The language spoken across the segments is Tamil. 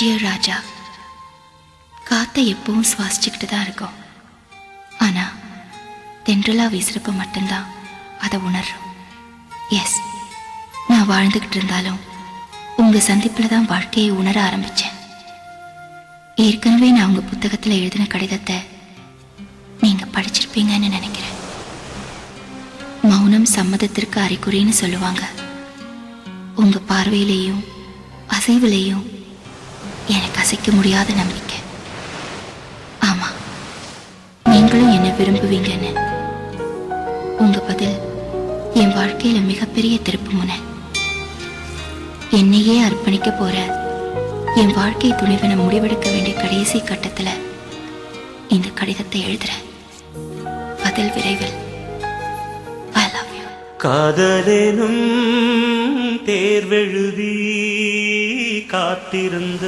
டியர் ராஜா, காற்றை எப்பவும் சுவாசிச்சுக்கிட்டு தான் இருக்கும். ஆனால் தென்றலா வீசுறப்ப மட்டும்தான் அதை உணர்றோம். எஸ், நான் வாழ்ந்துக்கிட்டு இருந்தாலும் உங்கள் சந்திப்பில் தான் வாழ்க்கையை உணர ஆரம்பித்தேன். ஏற்கனவே நான் உங்கள் புத்தகத்தில் எழுதின கடிதத்தை நீங்கள் படிச்சிருப்பீங்கன்னு நினைக்கிறேன். மௌனம் சம்மதத்திற்கு அறிகுறின்னு சொல்லுவாங்க. உங்கள் பார்வையிலேயும் அசைவிலேயும் எனக்கு அசைக்க முடியாத நம்பிக்கை. ஆமாம், நீங்களும் என்னை விரும்புவீங்கன்னு. உங்கள் பதில் என் வாழ்க்கையில் மிகப்பெரிய திருப்பு முனை. என்னையே அர்ப்பணிக்க போற என் வாழ்க்கை துணிவனை முடிவெடுக்க வேண்டிய கடைசி கட்டத்தில் இந்த கடிதத்தை எழுதுறேன். பதில் விரைவில். I love you. காதலேனும் தேர்வெழுதி காத்திருந்த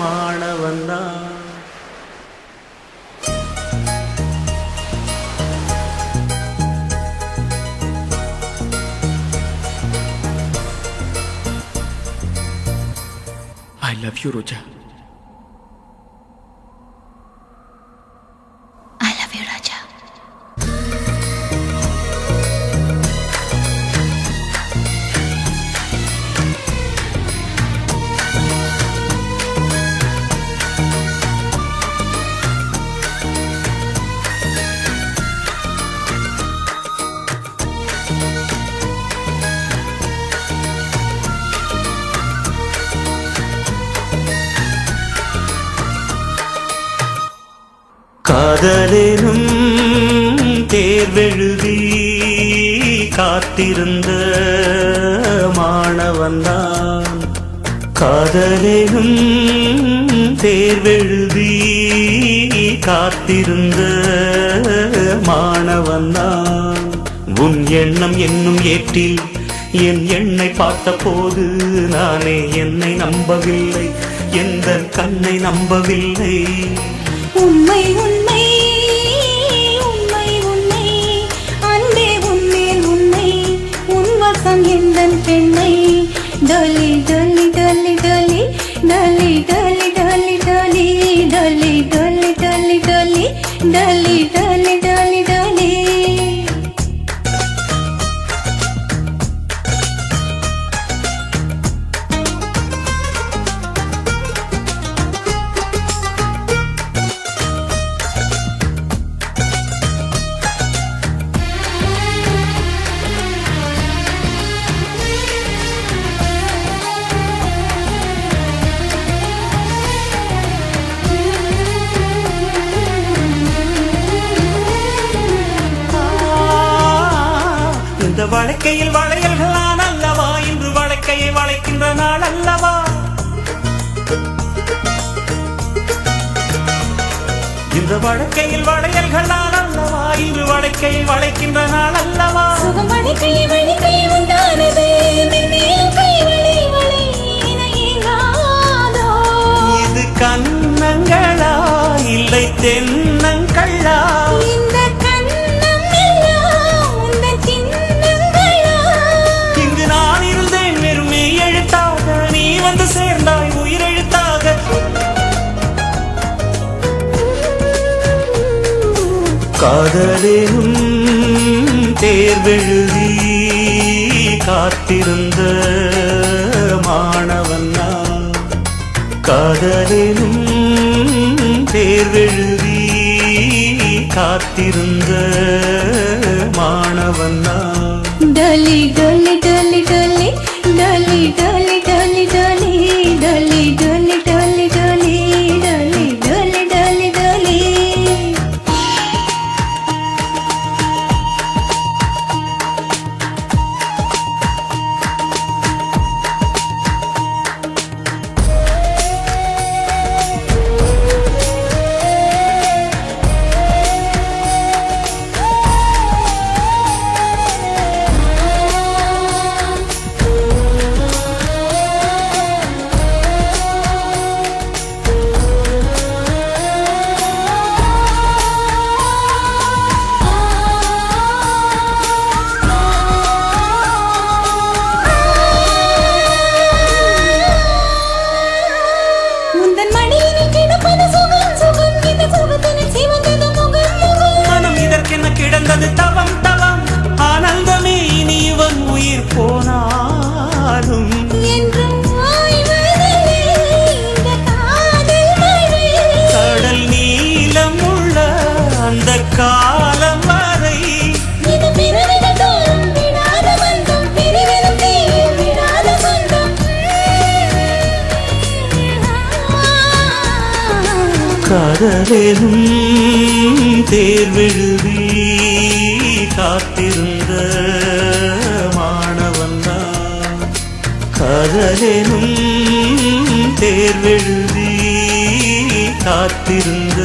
மாணவன்தான் I love you, Roja. I love you, Raja. காதலேனும் தேர்வெழுதி காத்திருந்த மாணவன்தான். காதலேனும் தேர்வெழுதி காத்திருந்த மாணவன்தான். உன் எண்ணம் என்னும் ஏற்றில் என் எண்ணை பார்த்த போது நானே என்னை நம்பவில்லை, எந்த கண்ணை நம்பவில்லை. உண்மை உண்மை உண்மை உண்மை அன்பே உன்மேல் உண்மை, உன் வசம் எந்தன் பெண்ணை. டலி டலி டலி டலி டலி டலி டலி டலி டலி டலி டலி டலி டலி டலி டலி டலி. இந்த வழக்கையில் வளையல்களான் அல்லவா, இன்று வழக்கையை வளைக்கின்ற நாள் அல்லவா. இந்த வழக்கையில் வளையல்களான் அல்லவா, இன்று வழக்கையை வளைக்கின்ற நாள் அல்லவா. சுகம் வழக்கை வழக்கை உண்டானது, மென்மேலும் கை வளை வளை இணையாதோ. இது கண்ணங்களா இல்லை தென்னங்களா, இந்த கண்ணம் எல்லாம் உந்தன் சின்னங்களா. இங்கு நான் இருந்தேன் வெறுமே எழுத்தாக, நீ வந்து சேர்ந்தாய் உயிரெழுத்தாக. காதலேனும் தேர்வெழுதி காத்திருந்த மாணவன்தான். காதலேனும் தேர்வெழுதி காத்திருந்த மாணவன்தான். டலி டலி டலி டலி டலி டலி டலி டலி டலி டலி டலி டலி டலி டலி டலி டலி. காதலேனும் தேர்வெழுதி காத்திருந்த மாணவன்தான் காதலேனும் தேர்வெழுதி காத்திருந்த